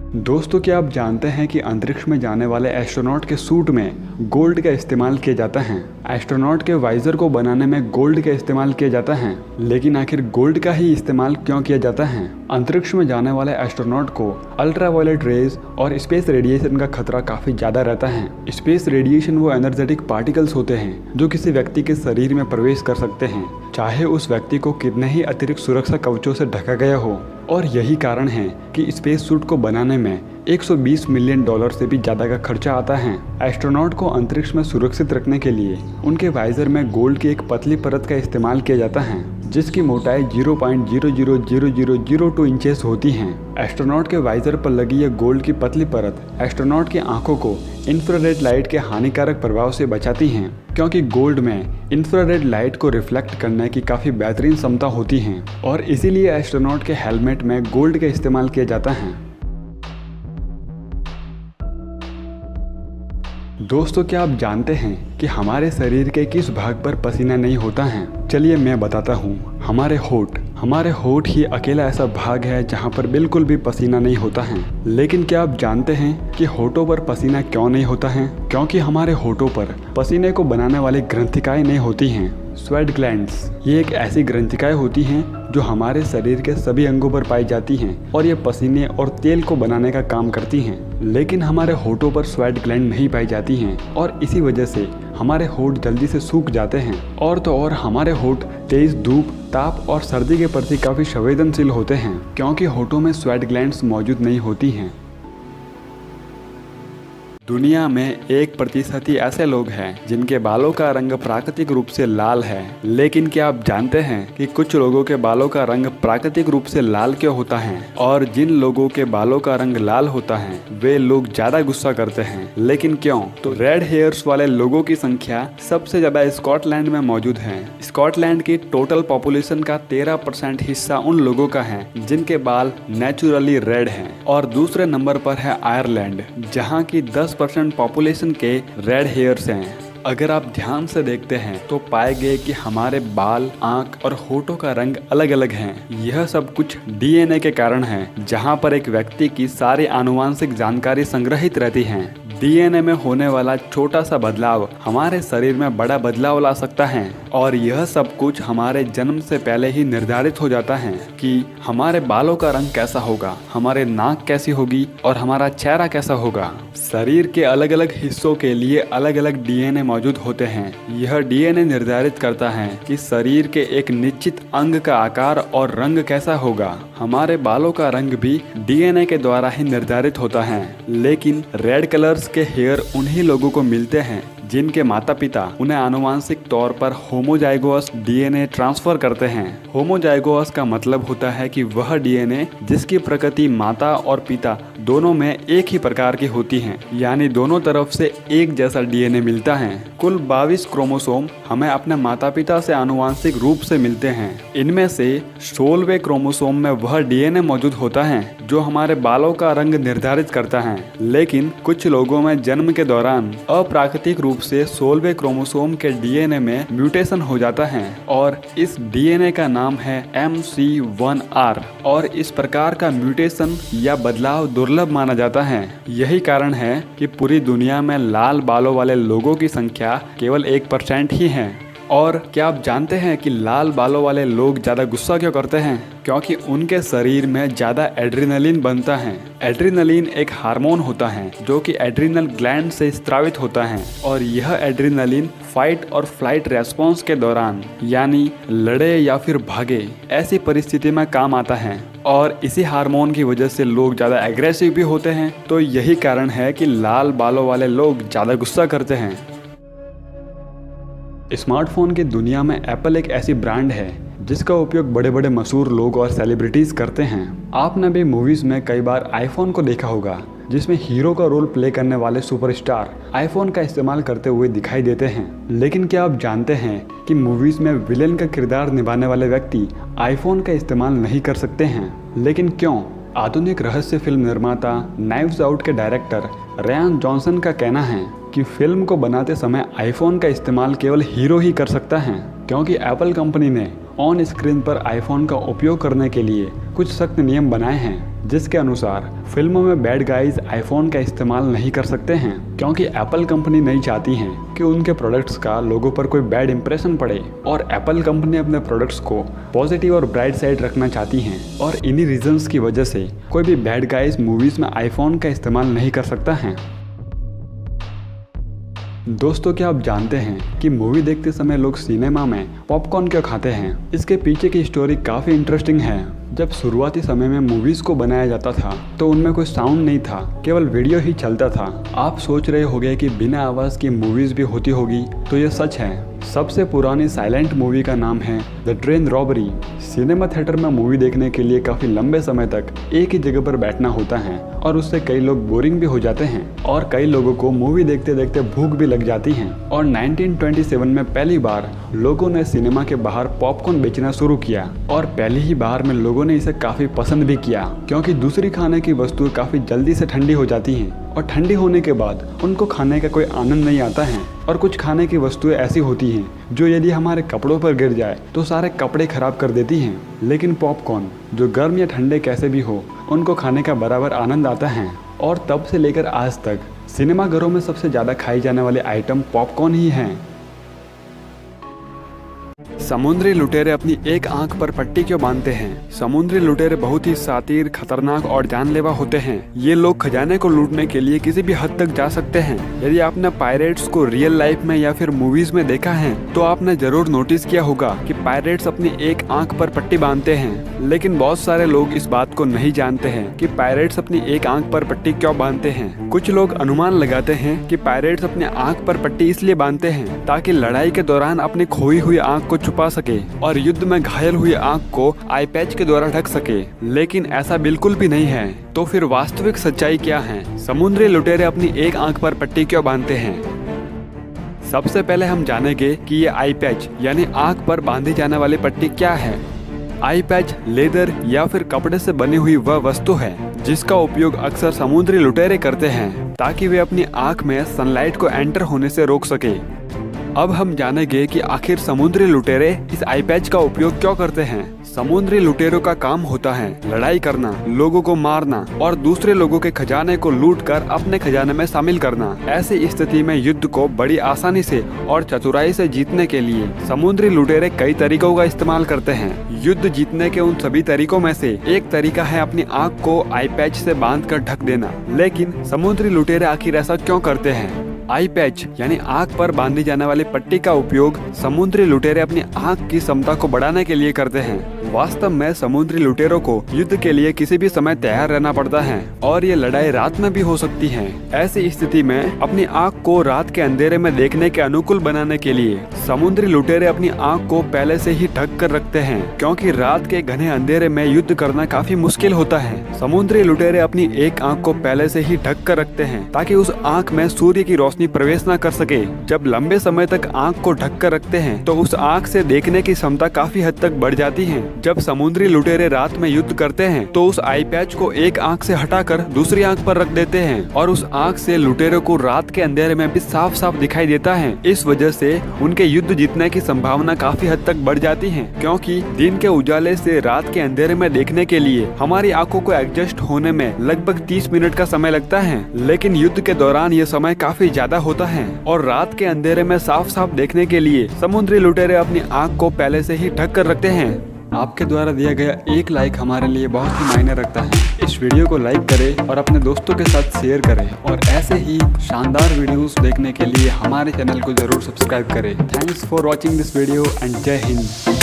दोस्तों, क्या आप जानते हैं कि अंतरिक्ष में जाने वाले एस्ट्रोनॉट के सूट में गोल्ड का इस्तेमाल किया जाता है। एस्ट्रोनॉट के वाइजर को बनाने में गोल्ड का इस्तेमाल किया जाता है, लेकिन आखिर गोल्ड का ही इस्तेमाल क्यों किया जाता है? अंतरिक्ष में जाने वाले एस्ट्रोनॉट को अल्ट्रावायलेट रेज और स्पेस रेडिएशन का खतरा काफी ज्यादा रहता है। स्पेस रेडिएशन वो एनर्जेटिक पार्टिकल्स होते हैं जो किसी व्यक्ति के शरीर में प्रवेश कर सकते हैं, चाहे उस व्यक्ति को कितने ही अतिरिक्त सुरक्षा कवचों से ढका गया हो। और यही कारण है कि स्पेस सूट को बनाने में 120 मिलियन डॉलर से भी ज़्यादा का खर्चा आता है। एस्ट्रोनॉट को अंतरिक्ष में सुरक्षित रखने के लिए उनके वाइजर में गोल्ड की एक पतली परत का इस्तेमाल किया जाता है, जिसकी मोटाई 0.000002 इंचेस होती है। एस्ट्रोनॉट के वाइजर पर लगी यह गोल्ड की पतली परत एस्ट्रोनॉट की आंखों को इंफ्रारेड लाइट के हानिकारक प्रभाव से बचाती हैं, क्योंकि गोल्ड में इंफ्रारेड लाइट को रिफ्लेक्ट करने की काफ़ी बेहतरीन क्षमता होती है और इसीलिए एस्ट्रोनॉट के हेलमेट में गोल्ड का इस्तेमाल किया जाता है। दोस्तों, क्या आप जानते हैं कि हमारे शरीर के किस भाग पर पसीना नहीं होता है? चलिए मैं बताता हूँ। हमारे होठ ही अकेला ऐसा भाग है जहाँ पर बिल्कुल भी पसीना नहीं होता है। लेकिन क्या आप जानते हैं कि होठों पर पसीना क्यों नहीं होता है? क्योंकि हमारे होठों पर पसीने को बनाने वाली ग्रंथिकाएं नहीं होती हैं। स्वेट ग्लैंड्स ये एक ऐसी ग्रंथिकाएं होती हैं जो हमारे शरीर के सभी अंगों पर पाई जाती हैं और ये पसीने और तेल को बनाने का काम करती हैं। लेकिन हमारे होठों पर स्वेट ग्लैंड नहीं पाई जाती हैं और इसी वजह से हमारे होठ जल्दी से सूख जाते हैं। और तो और हमारे होठ तेज धूप, ताप और सर्दी के प्रति काफ़ी संवेदनशील होते हैं, क्योंकि होठों में स्वेट ग्लैंड्स मौजूद नहीं होती हैं। दुनिया में 1% ही ऐसे लोग हैं जिनके बालों का रंग प्राकृतिक रूप से लाल है। लेकिन क्या आप जानते हैं कि कुछ लोगों के बालों का रंग प्राकृतिक रूप से लाल क्यों होता है? और जिन लोगों के बालों का रंग लाल होता है वे लोग ज्यादा गुस्सा करते हैं। लेकिन क्यों? तो रेड हेयर्स वाले लोगों की संख्या सबसे ज्यादा स्कॉटलैंड में मौजूद है। स्कॉटलैंड की टोटल पॉपुलेशन का 13% हिस्सा उन लोगों का है जिनके बाल नेचुरली रेड हैं। और दूसरे नंबर पर है आयरलैंड, जहाँ की 10% पॉपुलेशन के रेड हेयर्स हैं। अगर आप ध्यान से देखते हैं तो पाएंगे कि हमारे बाल, आंख और होठों का रंग अलग अलग हैं। यह सब कुछ डीएनए के कारण है, जहां पर एक व्यक्ति की सारी आनुवांशिक जानकारी संग्रहित रहती है। डीएनए में होने वाला छोटा सा बदलाव हमारे शरीर में बड़ा बदलाव ला सकता है और यह सब कुछ हमारे जन्म से पहले ही निर्धारित हो जाता है कि हमारे बालों का रंग कैसा होगा, हमारे नाक कैसी होगी और हमारा चेहरा कैसा होगा। शरीर के अलग अलग हिस्सों के लिए अलग अलग डीएनए मौजूद होते हैं। यह डीएनए निर्धारित करता है कि शरीर के एक निश्चित अंग का आकार और रंग कैसा होगा। हमारे बालों का रंग भी डीएनए के द्वारा ही निर्धारित होता है। लेकिन रेड कलर्स के हेयर उन्हीं लोगों को मिलते हैं जिनके माता पिता उन्हें आनुवांशिक तौर पर होमोजाइगोस डीएनए ट्रांसफर करते हैं। होमोजाइगोस का मतलब होता है कि वह डीएनए जिसकी प्रकृति माता और पिता दोनों में एक ही प्रकार की होती है, यानी दोनों तरफ से एक जैसा डीएनए मिलता है। कुल 22 क्रोमोसोम हमें अपने माता पिता से आनुवांशिक रूप से मिलते हैं। इनमें से 16वें क्रोमोसोम में वह डीएनए मौजूद होता है जो हमारे बालों का रंग निर्धारित करता है। लेकिन कुछ लोगों में जन्म के दौरान अप्राकृतिक रूप से 16वें क्रोमोसोम के डीएनए में म्यूटेशन हो जाता है और इस डीएनए का नाम है MC1R और इस प्रकार का म्यूटेशन या बदलाव दुर्लभ माना जाता है। यही कारण है कि पूरी दुनिया में लाल बालों वाले लोगों की संख्या केवल 1% ही है। और क्या आप जानते हैं कि लाल बालों वाले लोग ज़्यादा गुस्सा क्यों करते हैं? क्योंकि उनके शरीर में ज़्यादा एड्रेनलिन बनता है। एड्रेनलिन एक हार्मोन होता है जो कि एड्रिनल ग्लैंड से स्रावित होता है और यह एड्रेनलिन फाइट और फ्लाइट रेस्पॉन्स के दौरान, यानी लड़े या फिर भागे, ऐसी परिस्थिति में काम आता है। और इसी हार्मोन की वजह से लोग ज़्यादा एग्रेसिव भी होते हैं। तो यही कारण है कि लाल बालों वाले लोग ज़्यादा गुस्सा करते हैं। स्मार्टफोन की दुनिया में एप्पल एक ऐसी ब्रांड है जिसका उपयोग बड़े बड़े मशहूर लोग और सेलिब्रिटीज़ करते हैं। आपने भी मूवीज़ में कई बार आईफोन को देखा होगा, जिसमें हीरो का रोल प्ले करने वाले सुपरस्टार आईफोन का इस्तेमाल करते हुए दिखाई देते हैं। लेकिन क्या आप जानते हैं कि मूवीज़ में विलेन का किरदार निभाने वाले व्यक्ति आईफोन का इस्तेमाल नहीं कर सकते हैं? लेकिन क्यों? आधुनिक रहस्य फिल्म निर्माता नाइव्स आउट के डायरेक्टर रयान जॉनसन का कहना है कि फिल्म को बनाते समय आईफोन का इस्तेमाल केवल हीरो ही कर सकता है, क्योंकि एप्पल कंपनी ने ऑन स्क्रीन पर आईफोन का उपयोग करने के लिए कुछ सख्त नियम बनाए हैं, जिसके अनुसार फिल्मों में बैड गाइज आईफोन का इस्तेमाल नहीं कर सकते हैं, क्योंकि एप्पल कंपनी नहीं चाहती है कि उनके प्रोडक्ट्स का लोगों पर कोई बैड इंप्रेशन पड़े और एप्पल कंपनी अपने प्रोडक्ट्स को पॉजिटिव और ब्राइट साइड रखना चाहती हैं और इन्हीं रीजंस की वजह से कोई भी बैड गाइज मूवीज में आईफोन का इस्तेमाल नहीं कर सकता है। दोस्तों, क्या आप जानते हैं कि मूवी देखते समय लोग सिनेमा में पॉपकॉर्न क्यों खाते हैं? इसके पीछे की स्टोरी काफ़ी इंटरेस्टिंग है। जब शुरुआती समय में मूवीज़ को बनाया जाता था तो उनमें कोई साउंड नहीं था, केवल वीडियो ही चलता था। आप सोच रहे होंगे कि बिना आवाज़ की मूवीज़ भी होती होगी, तो ये सच है। सबसे पुरानी साइलेंट मूवी का नाम है the train robbery. Cinema theatre में मूवी देखने के लिए काफ़ी लंबे समय तक एक ही जगह पर बैठना होता है और उससे कई लोग बोरिंग भी हो जाते हैं और कई लोगों को मूवी देखते देखते भूख भी लग जाती है। और 1927 में पहली बार लोगों ने सिनेमा के बाहर पॉपकॉर्न बेचना शुरू किया और पहली ही बार में लोगों ने इसे काफ़ी पसंद भी किया, क्योंकि दूसरी खाने की वस्तुएं काफ़ी जल्दी से ठंडी हो जाती हैं और ठंडी होने के बाद उनको खाने का कोई आनंद नहीं आता है। और कुछ खाने की वस्तुएं ऐसी होती हैं जो यदि हमारे कपड़ों पर गिर जाए तो सारे कपड़े खराब कर देती हैं, लेकिन पॉपकॉर्न जो गर्म या ठंडे कैसे भी हो उनको खाने का बराबर आनंद आता है। और तब से लेकर आज तक सिनेमाघरों में सबसे ज़्यादा खाई जाने वाले आइटम पॉपकॉर्न ही हैं। समुद्री लुटेरे अपनी एक आंख पर पट्टी क्यों बांधते हैं? समुद्री लुटेरे बहुत ही शातिर, खतरनाक और जानलेवा होते हैं। ये लोग खजाने को लूटने के लिए किसी भी हद तक जा सकते हैं। यदि आपने पायरेट्स को रियल लाइफ में या फिर मूवीज में देखा है तो आपने जरूर नोटिस किया होगा कि पायरेट्स अपनी एक आंख पर पट्टी बांधते हैं, लेकिन बहुत सारे लोग इस बात को नहीं जानते हैं कि पायरेट्स अपनी एक आंख पर पट्टी क्यों बांधते हैं। कुछ लोग अनुमान लगाते हैं कि पायरेट्स अपने आंख पर पट्टी इसलिए बांधते हैं ताकि लड़ाई के दौरान अपनी खोई हुई आंख को छुपा सके और युद्ध में घायल हुई आंख को आई पैच के द्वारा ढक सके, लेकिन ऐसा बिल्कुल भी नहीं है। तो फिर वास्तविक सच्चाई क्या है? समुद्री लुटेरे अपनी एक आंख पर पट्टी क्यों बांधते हैं? सबसे पहले हम जानेंगे कि ये आई पैच यानी आंख पर बांधी जाने वाली पट्टी क्या है। आई पैच लेदर या फिर कपड़े से बनी हुई वह वस्तु है जिसका उपयोग अक्सर समुद्री लुटेरे करते हैं ताकि वे अपनी आंख में सनलाइट को एंटर होने से रोक सके। अब हम जानेंगे कि आखिर समुद्री लुटेरे इस आई पैच का उपयोग क्यों करते हैं। समुद्री लुटेरों का काम होता है लड़ाई करना, लोगों को मारना और दूसरे लोगों के खजाने को लूटकर अपने खजाने में शामिल करना। ऐसी स्थिति में युद्ध को बड़ी आसानी से और चतुराई से जीतने के लिए समुद्री लुटेरे कई तरीकों का इस्तेमाल करते हैं। युद्ध जीतने के उन सभी तरीकों में से एक तरीका है अपनी आंख को आई पैच से बांधकर ढक देना। लेकिन समुद्री लुटेरे आखिर ऐसा क्यों करते हैं? आई पैच यानी आंख पर बांधी जाने वाली पट्टी का उपयोग समुद्री लुटेरे अपनी आंख की क्षमता को बढ़ाने के लिए करते हैं। वास्तव में समुद्री लुटेरों को युद्ध के लिए किसी भी समय तैयार रहना पड़ता है और ये लड़ाई रात में भी हो सकती है। ऐसी स्थिति में अपनी आंख को रात के अंधेरे में देखने के अनुकूल बनाने के लिए समुद्री लुटेरे अपनी आंख को पहले से ही ढक कर रखते हैं, क्योंकि रात के घने अंधेरे में युद्ध करना काफी मुश्किल होता है। समुद्री लुटेरे अपनी एक आंख को पहले से ही ढक कर रखते हैं ताकि उस आंख में सूर्य की रोशनी प्रवेश न कर सके। जब लंबे समय तक आंख को ढक कर रखते हैं तो उस आंख से देखने की क्षमता काफी हद तक बढ़ जाती है। जब समुद्री लुटेरे रात में युद्ध करते हैं तो उस आई पैच को एक आंख से हटाकर दूसरी आंख पर रख देते हैं और उस आंख से लुटेरों को रात के अंधेरे में भी साफ साफ दिखाई देता है। इस वजह से उनके युद्ध जीतने की संभावना काफी हद तक बढ़ जाती है, क्योंकि दिन के उजाले से रात के अंधेरे में देखने के लिए हमारी आंखों को एडजस्ट होने में लगभग 30 मिनट का समय लगता है, लेकिन युद्ध के दौरान ये समय काफी ज्यादा होता है और रात के अंधेरे में साफ साफ देखने के लिए समुद्री लुटेरे अपनी आंख को पहले से ही ढक कर रखते हैं। आपके द्वारा दिया गया एक लाइक हमारे लिए बहुत ही मायने रखता है। इस वीडियो को लाइक करें और अपने दोस्तों के साथ शेयर करें और ऐसे ही शानदार वीडियोस देखने के लिए हमारे चैनल को जरूर सब्सक्राइब करें। Thanks for watching this video and जय हिंद।